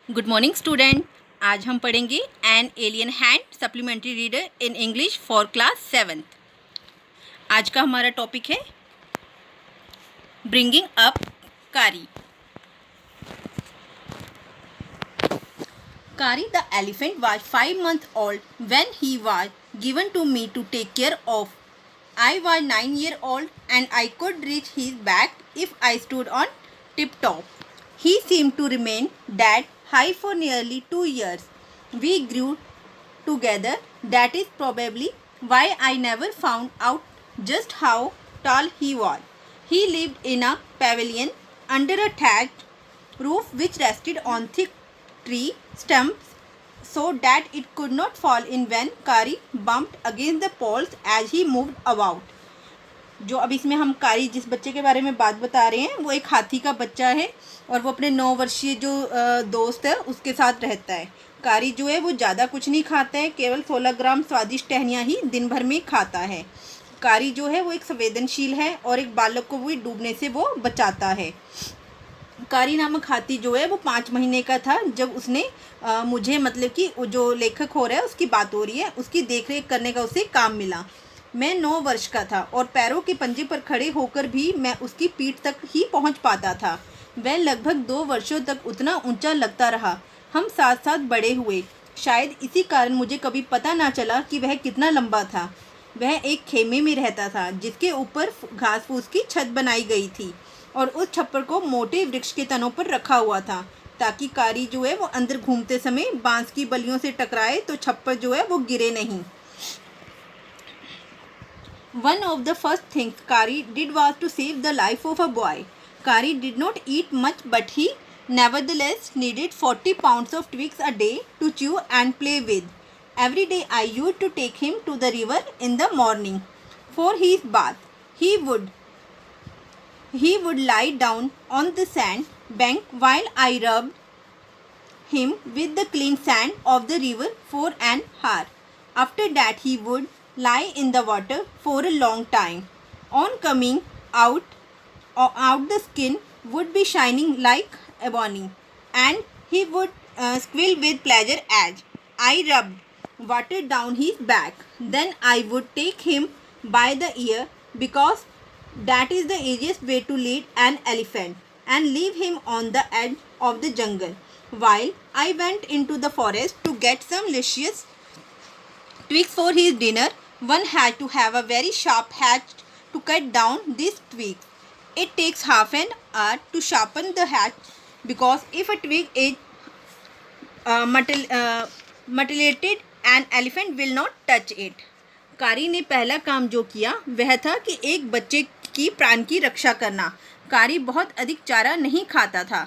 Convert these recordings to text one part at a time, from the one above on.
Good morning student. आज हम पढ़ेंगे an alien hand supplementary reader in English for class 7th। आज का हमारा टॉपिक है ब्रिंगिंग अप कारी। Kari the elephant was 5 months old when he was given to me to take care of. I was 9 years old and I could reach his back if I stood on tip-top. He seemed to remain that high for nearly 2 years. We grew together. That is probably why I never found out just how tall he was. He lived in a pavilion under a thatched roof which rested on thick tree stumps so that it could not fall in when Kari bumped against the poles as he moved about. जो अब इसमें हम कारी जिस बच्चे के बारे में बात बता रहे हैं वो एक हाथी का बच्चा है और वो अपने 9 वर्षीय जो दोस्त है उसके साथ रहता है। कारी जो है वो ज़्यादा कुछ नहीं खाता है, केवल 16 ग्राम स्वादिष्ट टहनियाँ ही दिन भर में खाता है। कारी जो है वो एक संवेदनशील है और एक बालक को भी डूबने से वो बचाता है। कारी नामक हाथी जो है वो 5 महीने का था जब उसने मुझे मतलब कि जो लेखक हो रहा है उसकी बात हो रही है उसकी देखरेख करने का उसे काम मिला। मैं 9 वर्ष का था और पैरों के पंजे पर खड़े होकर भी मैं उसकी पीठ तक ही पहुंच पाता था। वह लगभग 2 वर्षों तक उतना ऊंचा लगता रहा। हम साथ साथ बड़े हुए। शायद इसी कारण मुझे कभी पता ना चला कि वह कितना लंबा था। वह एक खेमे में रहता था जिसके ऊपर घास फूस की छत बनाई गई थी और उस छप्पर को मोटे वृक्ष के तनों पर रखा हुआ था ताकि कारी जो है वो अंदर घूमते समय बांस की बलियों से टकराए तो छप्पर जो है वो गिरे नहीं। One of the first things Kari did was to save the life of a boy. Kari did not eat much, but he nevertheless needed 40 pounds of twigs a day to chew and play with. Every day I used to take him to the river in the morning for his bath. He would lie down on the sand bank while I rubbed him with the clean sand of the river for an hour. After that he would lie in the water for a long time. On coming out, the skin would be shining like ebony, and he would squeal with pleasure as I rubbed water down his back. Then I would take him by the ear because that is the easiest way to lead an elephant and leave him on the edge of the jungle while I went into the forest to get some luscious twigs for his dinner. One had to have a very sharp hatchet to cut down these twigs. It takes half an hour to sharpen the hatchet because if a twig is mutilated, an elephant will not touch it. कारी ने पहला काम जो किया वह था कि एक बच्चे की प्राण की रक्षा करना। कारी बहुत अधिक चारा नहीं खाता था,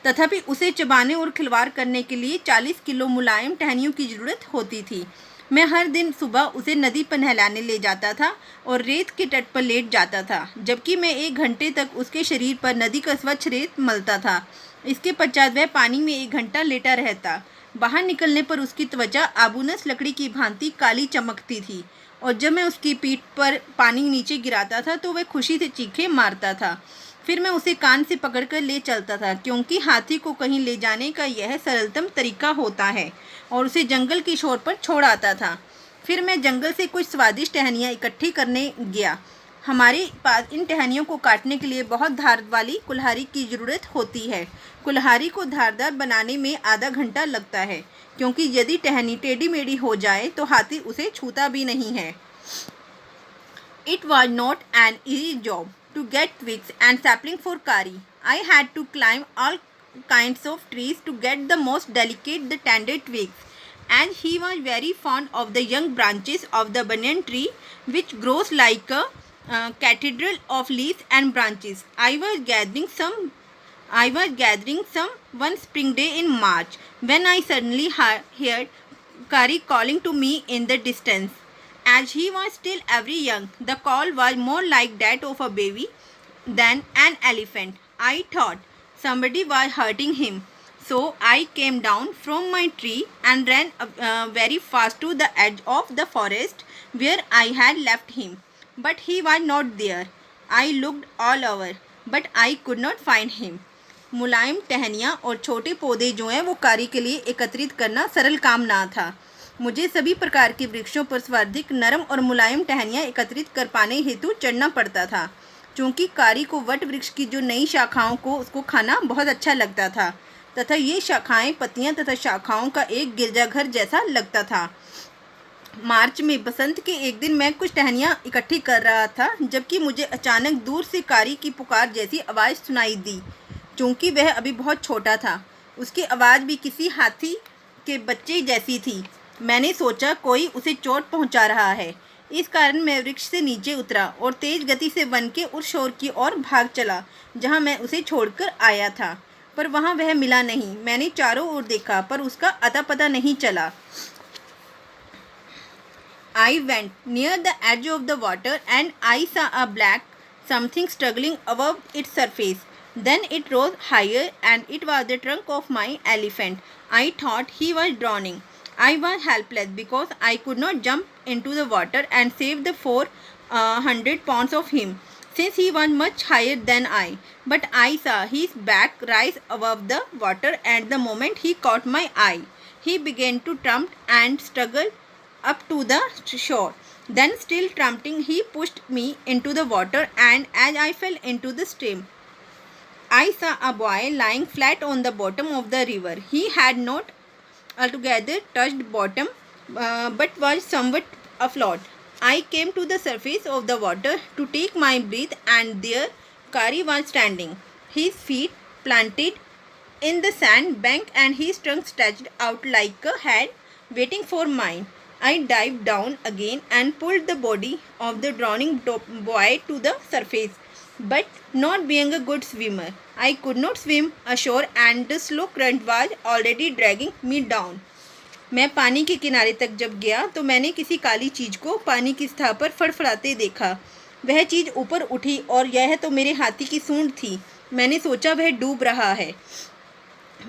तथापि उसे चबाने और खिलवाड़ करने के लिए 40 किलो मुलायम टहनियों की ज़रूरत होती थी। मैं हर दिन सुबह उसे नदी पर नहलाने ले जाता था और रेत के तट पर लेट जाता था, जबकि मैं 1 घंटे तक उसके शरीर पर नदी का स्वच्छ रेत मलता था। इसके पश्चात वह पानी में 1 घंटा लेटा रहता। बाहर निकलने पर उसकी त्वचा आबूनस लकड़ी की भांति काली चमकती थी और जब मैं उसकी पीठ पर पानी नीचे गिराता था तो वह खुशी से चीखें मारता था। फिर मैं उसे कान से पकड़कर ले चलता था क्योंकि हाथी को कहीं ले जाने का यह सरलतम तरीका होता है और उसे जंगल की छोर पर छोड़ आता था। फिर मैं जंगल से कुछ स्वादिष्ट टहनियाँ इकट्ठी करने गया। हमारे पास इन टहनियों को काटने के लिए बहुत धार वाली कुल्हाड़ी की ज़रूरत होती है। कुल्हाड़ी को धारदार बनाने में आधा घंटा लगता है क्योंकि यदि टहनी टेढ़ी मेढ़ी हो जाए तो हाथी उसे छूता भी नहीं है। It was not an easy job to get twigs and sapling for Kari. I had to climb all kinds of trees to get the most delicate, the tender twigs. And he was very fond of the young branches of the banyan tree, which grows like a cathedral of leaves and branches. I was gathering some one spring day in March when I suddenly heard Kari calling to me in the distance. As he was still very young, the call was more like that of a baby than an elephant. I thought somebody was hurting him. So I came down from my tree and ran very fast to the edge of the forest where I had left him. But he was not there. I looked all over, but I could not find him. मुलायम टहनियाँ और छोटे पौधे जो हैं वो कारी के लिए एकत्रित करना सरल काम ना था। मुझे सभी प्रकार के वृक्षों पर सर्वाधिक नरम और मुलायम टहनियाँ एकत्रित कर पाने हेतु चढ़ना पड़ता था। चूँकि कारी को वट वृक्ष की जो नई शाखाओं को उसको खाना बहुत अच्छा लगता था तथा ये शाखाएं, पत्तियां तथा शाखाओं का एक गिरजाघर जैसा लगता था। मार्च में बसंत के एक दिन मैं कुछ टहनियाँ इकट्ठी कर रहा था, जबकि मुझे अचानक दूर से कारी की पुकार जैसी आवाज़ सुनाई दी। चूँकि वह अभी बहुत छोटा था, उसकी आवाज़ भी किसी हाथी के बच्चे जैसी थी। मैंने सोचा कोई उसे चोट पहुँचा रहा है। इस कारण मैं वृक्ष से नीचे उतरा और तेज गति से वन के उस शोर की ओर भाग चला जहाँ मैं उसे छोड़कर आया था। पर वहाँ वह मिला नहीं। मैंने चारों ओर देखा पर उसका अता पता नहीं चला। I went near the edge of the water and I saw a black something struggling above its surface. Then it rose higher and it was the trunk of my elephant. I thought he was drowning. I was helpless because I could not jump into the water and save the 400 pounds of him, since he was much higher than I. But I saw his back rise above the water, and the moment he caught my eye, he began to trump and struggle up to the shore. Then, still trumping, he pushed me into the water, and as I fell into the stream, I saw a boy lying flat on the bottom of the river. He had not altogether touched bottom, but was somewhat afloat. I came to the surface of the water to take my breath, and there Kari was standing, his feet planted in the sand bank and his trunk stretched out like a hand waiting for mine. I dived down again and pulled the body of the drowning boy to the surface. But not being a good swimmer, I could not swim ashore and the slow current was already dragging me down. मैं पानी के किनारे तक जब गया तो मैंने किसी काली चीज़ को पानी की सतह पर फड़फड़ाते देखा। वह चीज़ ऊपर उठी और यह तो मेरे हाथी की सूंड थी। मैंने सोचा वह डूब रहा है।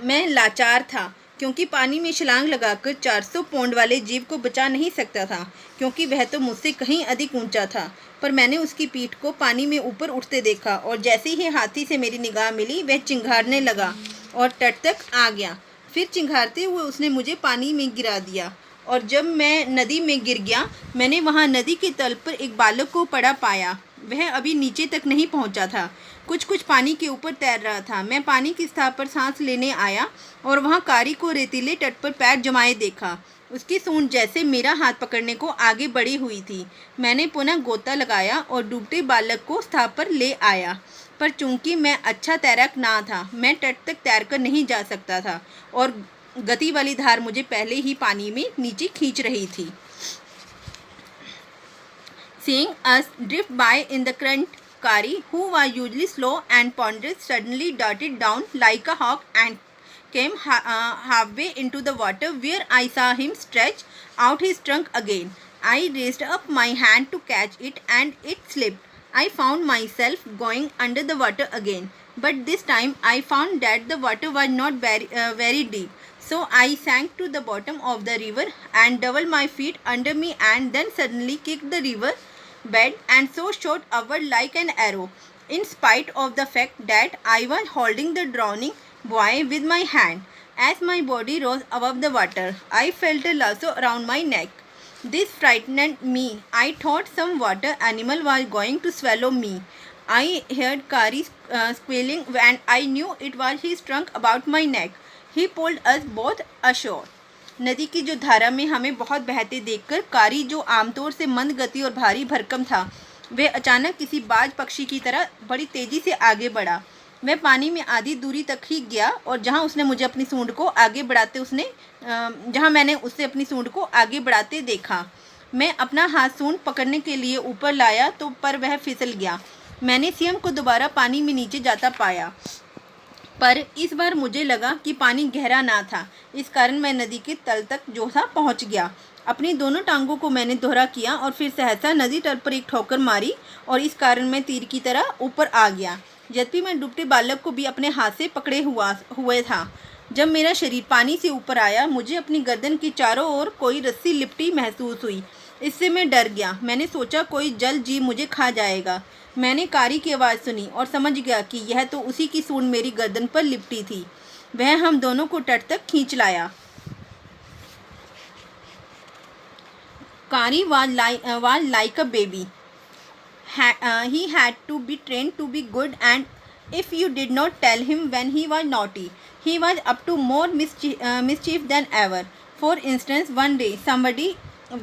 मैं लाचार था क्योंकि पानी में छलांग लगाकर 400 पौंड वाले जीव को बचा नहीं सकता था, क्योंकि वह तो मुझसे कहीं अधिक ऊंचा था। पर मैंने उसकी पीठ को पानी में ऊपर उठते देखा और जैसे ही हाथी से मेरी निगाह मिली वह चिंघाड़ने लगा और तट तक आ गया। फिर चिंघाड़ते हुए उसने मुझे पानी में गिरा दिया और जब मैं नदी में गिर गया, मैंने वहाँ नदी के तल पर एक बालक को पड़ा पाया। वह अभी नीचे तक नहीं पहुँचा था, कुछ पानी के ऊपर तैर रहा था। मैं पानी की सतह पर सांस लेने आया और वहाँ कारी को रेतीले तट पर पैर जमाए देखा। उसकी सूंड जैसे मेरा हाथ पकड़ने को आगे बढ़ी हुई थी। मैंने पुनः गोता लगाया और डूबते बालक को सतह पर ले आया, पर चूंकि मैं अच्छा तैराक ना था, मैं तट तक तैरकर नहीं जा सकता था और गति वाली धार मुझे पहले ही पानी में नीचे खींच रही थी। Seeing us drift by in the current, Kari, who was usually slow and ponderous, suddenly darted down like a hawk and came halfway into the water, where I saw him stretch out his trunk again. I raised up my hand to catch it and it slipped. I found myself going under the water again, but this time I found that the water was not very deep. So I sank to the bottom of the river and doubled my feet under me and then suddenly kicked the river bed and so shot upward like an arrow, in spite of the fact that I was holding the drowning boy with my hand. As my body rose above the water, I felt a lasso around my neck. This frightened me. I thought some water animal was going to swallow me. I heard Kari squealing and I knew it was his trunk about my neck. He pulled us both ashore. नदी की जो धारा में हमें बहुत बहते देखकर कारी, जो आमतौर से मंद गति और भारी भरकम था, वह अचानक किसी बाज पक्षी की तरह बड़ी तेज़ी से आगे बढ़ा। वह पानी में आधी दूरी तक ही गया और जहाँ मैंने उसे अपनी सूंड को आगे बढ़ाते देखा। मैं अपना हाथ सूंड पकड़ने के लिए ऊपर लाया तो पर वह फिसल गया। मैंने स्वयं को दोबारा पानी में नीचे जाता पाया, पर इस बार मुझे लगा कि पानी गहरा ना था। इस कारण मैं नदी के तल तक जो था पहुंच गया। अपनी दोनों टांगों को मैंने दोहरा किया और फिर सहसा नदी तट पर एक ठोकर मारी और इस कारण मैं तीर की तरह ऊपर आ गया। यद्यपि मैं डूबते बालक को भी अपने हाथ से पकड़े हुए था। जब मेरा शरीर पानी से ऊपर आया, मुझे अपनी गर्दन की चारों ओर कोई रस्सी लिपटी महसूस हुई। इससे मैं डर गया। मैंने सोचा कोई जल जीव मुझे खा जाएगा। मैंने कारी की आवाज़ सुनी और समझ गया कि यह तो उसी की सूंड मेरी गर्दन पर लिपटी थी। वह हम दोनों को तट तक खींच लाया। कारी was like a baby. He had to be trained to be good, and if you did not tell him when he was naughty, he was up to more mischief than ever. For instance, one day somebody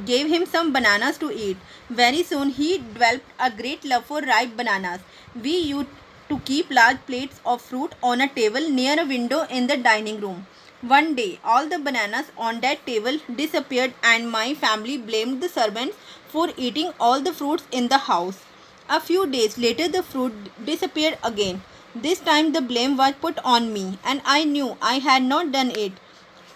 gave him some bananas to eat. Very soon he developed a great love for ripe bananas. We used to keep large plates of fruit on a table near a window in the dining room. One day, all the bananas on that table disappeared, and my family blamed the servants for eating all the fruits in the house. A few days later, the fruit disappeared again. This time, the blame was put on me, and I knew I had not done it.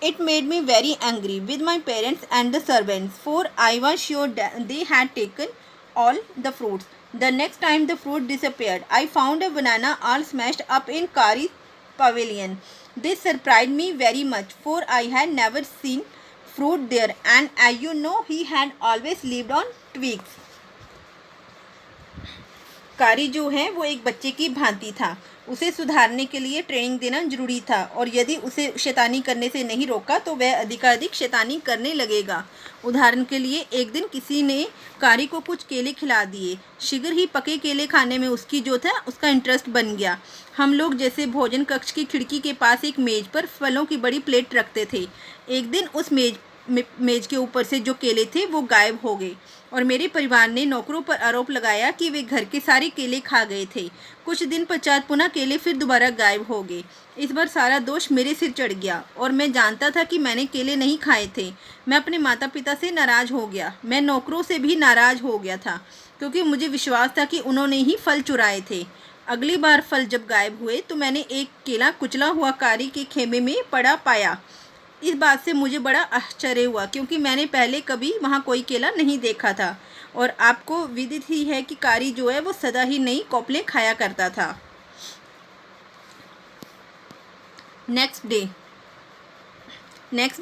It made me very angry with my parents and the servants, for I was sure that they had taken all the fruits. The next time the fruit disappeared, I found a banana all smashed up in Kari's pavilion. This surprised me very much, for I had never seen fruit there, and as you know, he had always lived on twigs. कारी जो है वो एक बच्चे की भांति था। उसे सुधारने के लिए ट्रेनिंग देना जरूरी था, और यदि उसे शैतानी करने से नहीं रोका तो वह अधिकाधिक शैतानी करने लगेगा। उदाहरण के लिए, एक दिन किसी ने कारी को कुछ केले खिला दिए। शीघ्र ही पके केले खाने में उसकी जो था उसका इंटरेस्ट बन गया। हम लोग जैसे भोजन कक्ष की खिड़की के पास एक मेज पर फलों की बड़ी प्लेट रखते थे। एक दिन उस मेज के ऊपर से जो केले थे वो गायब हो गए, और मेरे परिवार ने नौकरों पर आरोप लगाया कि वे घर के सारे केले खा गए थे। कुछ दिन पश्चात पुनः केले फिर दोबारा गायब हो गए। इस बार सारा दोष मेरे सिर चढ़ गया, और मैं जानता था कि मैंने केले नहीं खाए थे। मैं अपने माता पिता से नाराज़ हो गया। मैं नौकरों से भी नाराज़ हो गया था, क्योंकि मुझे विश्वास था कि उन्होंने ही फल चुराए थे। अगली बार फल जब गायब हुए तो मैंने एक केला कुचला हुआ कारी के खेमे में पड़ा पाया। इस बात से मुझे बड़ा आश्चर्य हुआ, क्योंकि मैंने पहले कभी वहाँ कोई केला नहीं देखा था, और आपको विदित ही है कि कारी जो है वो सदा ही नई कोपलें खाया करता था। Next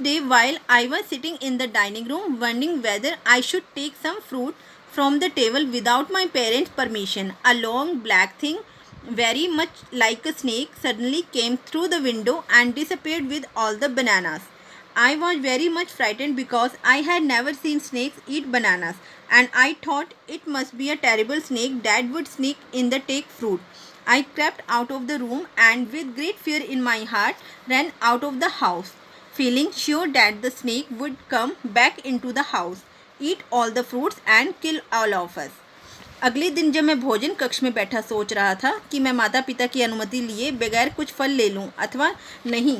day, while I was sitting in the dining room wondering whether I should take some fruit from the table without my parents' permission, a long black thing, very much like a snake, suddenly came through the window and disappeared with all the bananas. I was very much frightened because I had never seen snakes eat bananas, and I thought it must be a terrible snake that would sneak in the take fruit. I crept out of the room and, with great fear in my heart, ran out of the house, feeling sure that the snake would come back into the house, eat all the fruits and kill all of us. अगले दिन जब मैं भोजन कक्ष में बैठा सोच रहा था कि मैं माता पिता की अनुमति लिए बगैर कुछ फल ले लूं अथवा नहीं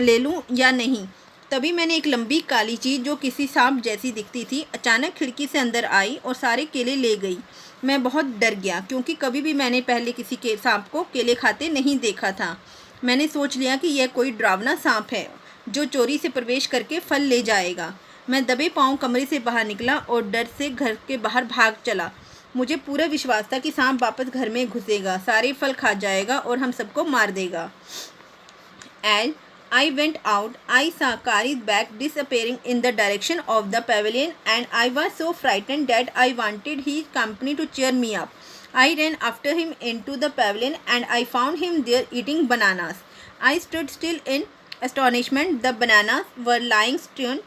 ले लूं या नहीं, तभी मैंने एक लंबी काली चीज़ जो किसी सांप जैसी दिखती थी अचानक खिड़की से अंदर आई और सारे केले ले गई। मैं बहुत डर गया, क्योंकि कभी भी मैंने पहले किसी के सांप को केले खाते नहीं देखा था। मैंने सोच लिया कि यह कोई डरावना सांप है जो चोरी से प्रवेश करके फल ले जाएगा। मैं दबे पाँव कमरे से बाहर निकला और डर से घर के बाहर भाग चला। मुझे पूरा विश्वास था कि सांप वापस घर में घुसेगा, सारे फल खा जाएगा और हम सबको मार देगा। As I went out, I saw Kari's bag disappearing in the direction of the pavilion, and I was so frightened that I wanted his company to cheer me up. I ran after him into the pavilion, and I found him there eating bananas. I stood still in astonishment. The bananas were lying strewn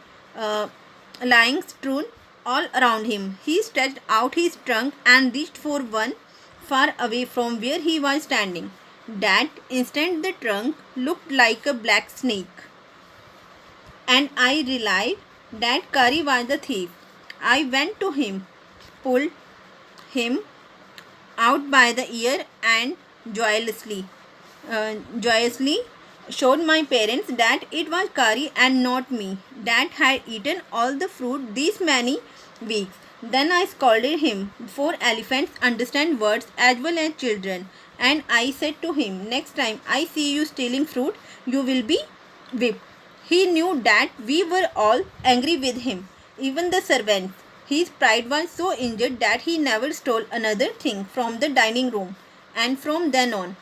all around him. He stretched out his trunk and reached for one far away from where he was standing. That instant the trunk looked like a black snake, and I realized that Kari was the thief. I went to him, pulled him out by the ear, and joyously showed my parents that it was Kari and not me that had eaten all the fruit these many weeks. Then I scolded him, for elephants understand words as well as children, and I said to him, next time I see you stealing fruit, you will be whipped. He knew that we were all angry with him, even the servants. His pride was so injured that he never stole another thing from the dining room, and from then on,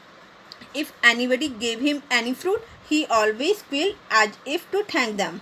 if anybody gave him any fruit, he always squealed as if to thank them.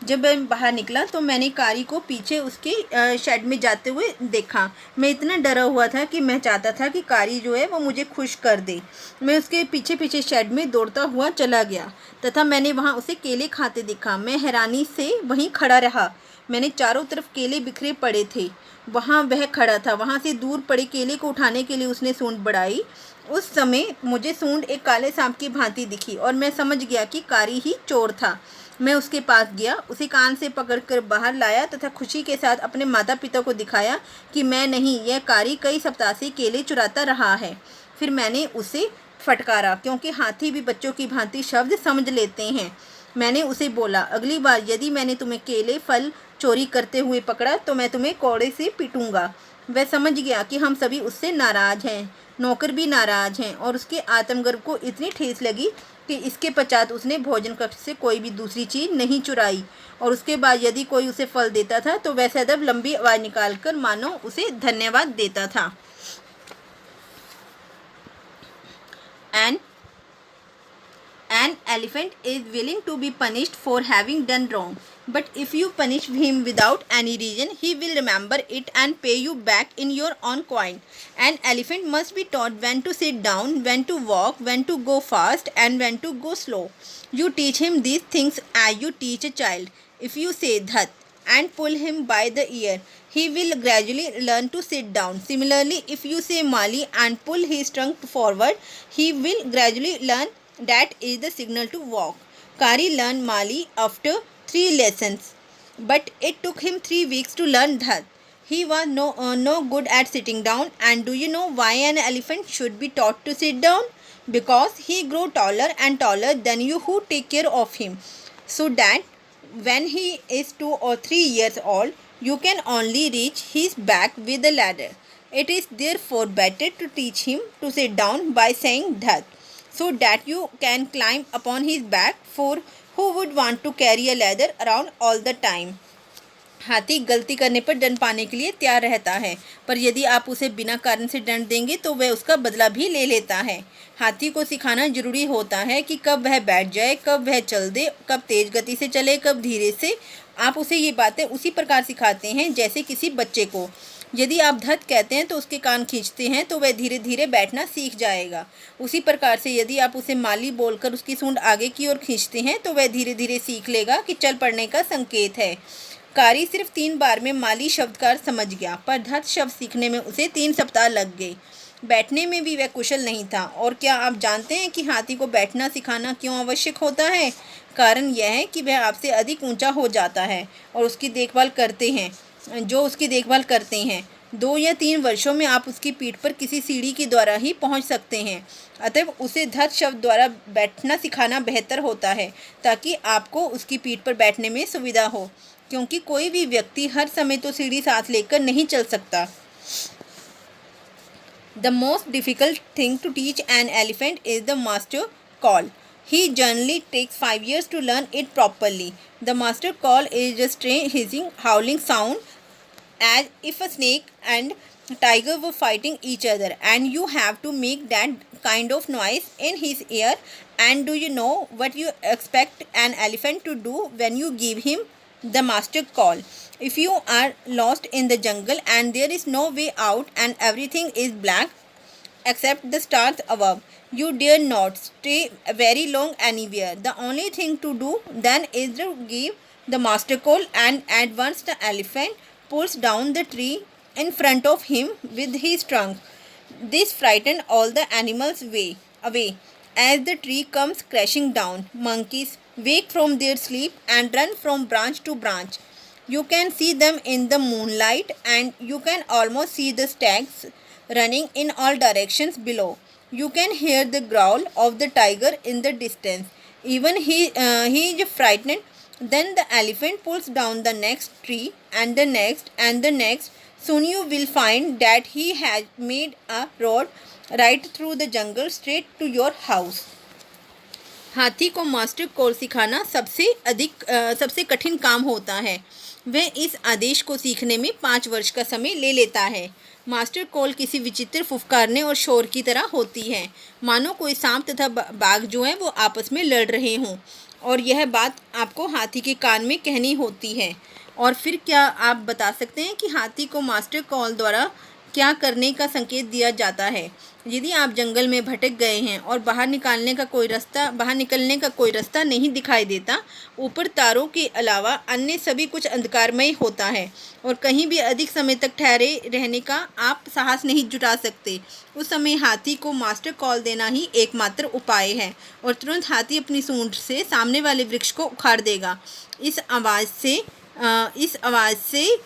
जब मैं बाहर निकला तो मैंने कारी को पीछे उसके शेड में जाते हुए देखा। मैं इतना डरा हुआ था कि मैं चाहता था कि कारी जो है वो मुझे खुश कर दे। मैं उसके पीछे पीछे शेड में दौड़ता हुआ चला गया तथा मैंने वहाँ उसे केले खाते देखा। मैं हैरानी से वहीं खड़ा रहा। मैंने चारों तरफ केले बिखरे पड़े थे, वहाँ वह खड़ा था। वहाँ से दूर पड़े केले को उठाने के लिए उसने सूंड बढ़ाई। उस समय मुझे सूंड एक काले सांप की भांति दिखी और मैं समझ गया कि कारी ही चोर था। मैं उसके पास गया, उसे कान से पकड़कर बाहर लाया तथा खुशी के साथ अपने माता पिता को दिखाया कि मैं नहीं, यह कारी कई सप्ताह से केले चुराता रहा है। फिर मैंने उसे फटकारा, क्योंकि हाथी भी बच्चों की भांति शब्द समझ लेते हैं। मैंने उसे बोला, अगली बार यदि मैंने तुम्हें केले फल चोरी करते हुए पकड़ा तो मैं तुम्हें कौड़े से पीटूंगा। वह समझ गया कि हम सभी उससे नाराज हैं। नौकर भी नाराज हैं और उसके आत्मगर्व को इतनी ठेस लगी कि इसके पश्चात उसने भोजन कक्ष से कोई भी दूसरी चीज़ नहीं चुराई। और उसके बाद यदि कोई उसे फल देता था तो वह सदैव लंबी आवाज़ निकालकर मानो उसे धन्यवाद देता था। An elephant is willing to be punished for having done wrong, but if you punish him without any reason, he will remember it and pay you back in your own coin. An elephant must be taught when to sit down, when to walk, when to go fast, and when to go slow. You teach him these things as you teach a child. If you say "dhat" and pull him by the ear, he will gradually learn to sit down. Similarly, if you say "mali" and pull his trunk forward, he will gradually learn that is the signal to walk. Kari learned Mali after 3 lessons, but it took him 3 weeks to learn Dhat. He was no good at sitting down. And do you know why an elephant should be taught to sit down? Because he grow taller and taller than you who take care of him, so that when he is 2 or 3 years old, you can only reach his back with a ladder. It is therefore better to teach him to sit down by saying Dhat, so that you can climb upon his back, for who would want to carry a ladder around all the time? हाथी गलती करने पर दंड पाने के लिए तैयार रहता है, पर यदि आप उसे बिना कारण से दंड देंगे तो वह उसका बदला भी ले लेता है। हाथी को सिखाना जरूरी होता है कि कब वह बैठ जाए, कब वह चल दे, कब तेज गति से चले, कब धीरे से। आप उसे ये बातें उसी प्रकार सिखाते हैं जैसे किसी बच्चे को। यदि आप धत कहते हैं तो उसके कान खींचते हैं तो वह धीरे धीरे बैठना सीख जाएगा। उसी प्रकार से यदि आप उसे माली बोलकर उसकी सूंड आगे की ओर खींचते हैं तो वह धीरे धीरे सीख लेगा कि चल पड़ने का संकेत है। कारी सिर्फ 3 बार में माली शब्द का अर्थ समझ गया, पर धत शब्द सीखने में उसे 3 सप्ताह लग गए। बैठने में भी वह कुशल नहीं था। और क्या आप जानते हैं कि हाथी को बैठना सिखाना क्यों आवश्यक होता है? कारण यह है कि वह आपसे अधिक ऊंचा हो जाता है और उसकी देखभाल करते हैं। 2 या 3 वर्षों में आप उसकी पीठ पर किसी सीढ़ी के द्वारा ही पहुंच सकते हैं। अतः उसे धत शब्द द्वारा बैठना सिखाना बेहतर होता है, ताकि आपको उसकी पीठ पर बैठने में सुविधा हो, क्योंकि कोई भी व्यक्ति हर समय तो सीढ़ी साथ लेकर नहीं चल सकता। The most difficult thing to teach an elephant is the master call. He generally takes 5 years to learn it properly. The master call is a strange hissing, howling sound, as if a snake and tiger were fighting each other, and you have to make that kind of noise in his ear. And do you know what you expect an elephant to do when you give him the master call? If you are lost in the jungle and there is no way out and everything is black except the stars above, you dare not stay very long anywhere. The only thing to do then is to give the master call, and at once the elephant pulls down the tree in front of him with his trunk. This frightened all the animals away. As the tree comes crashing down, monkeys wake from their sleep and run from branch to branch. You can see them in the moonlight, and you can almost see the stags running in all directions below. You can hear the growl of the tiger in the distance. Even he is frightened. Then the elephant pulls down the next tree and the next and the next. Soon you will find that he has made a road right through the jungle straight to your house. हाथी को master call सिखाना सबसे कठिन काम होता है। वह इस आदेश को सीखने में 5 वर्ष का समय ले लेता है। मास्टर कॉल किसी विचित्र फुफकारने और शोर की तरह होती है, मानो कोई सांप तथा बाघ जो है वो आपस में लड़ रहे हों। और यह बात आपको हाथी के कान में कहनी होती है। और फिर क्या आप बता सकते हैं कि हाथी को मास्टर कॉल द्वारा क्या करने का संकेत दिया जाता है? यदि आप जंगल में भटक गए हैं और बाहर निकलने का कोई रास्ता नहीं दिखाई देता, ऊपर तारों के अलावा अन्य सभी कुछ अंधकारमय होता है और कहीं भी अधिक समय तक ठहरे रहने का आप साहस नहीं जुटा सकते, उस समय हाथी को मास्टर कॉल देना ही एकमात्र उपाय है और तुरंत हाथी अपनी सूंड से सामने वाले वृक्ष को उखाड़ देगा। इस आवाज़ से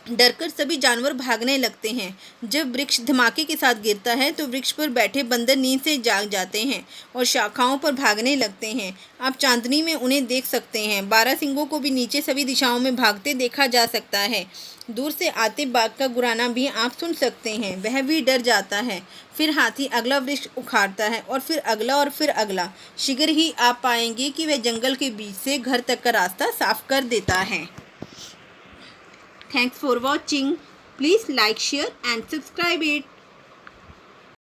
डरकर सभी जानवर भागने लगते हैं। जब वृक्ष धमाके के साथ गिरता है तो वृक्ष पर बैठे बंदर नींद से जाग जाते हैं और शाखाओं पर भागने लगते हैं। आप चांदनी में उन्हें देख सकते हैं। 12 सिंगों को भी नीचे सभी दिशाओं में भागते देखा जा सकता है। दूर से आते बाघ का गुराना भी आप सुन सकते हैं, वह भी डर जाता है। फिर हाथी अगला वृक्ष उखाड़ता है और फिर अगला और फिर अगला। शीघ्र ही आप पाएंगे कि वह जंगल के बीच से घर तक का रास्ता साफ कर देता है। Thanks for watching. Please like, share and subscribe it.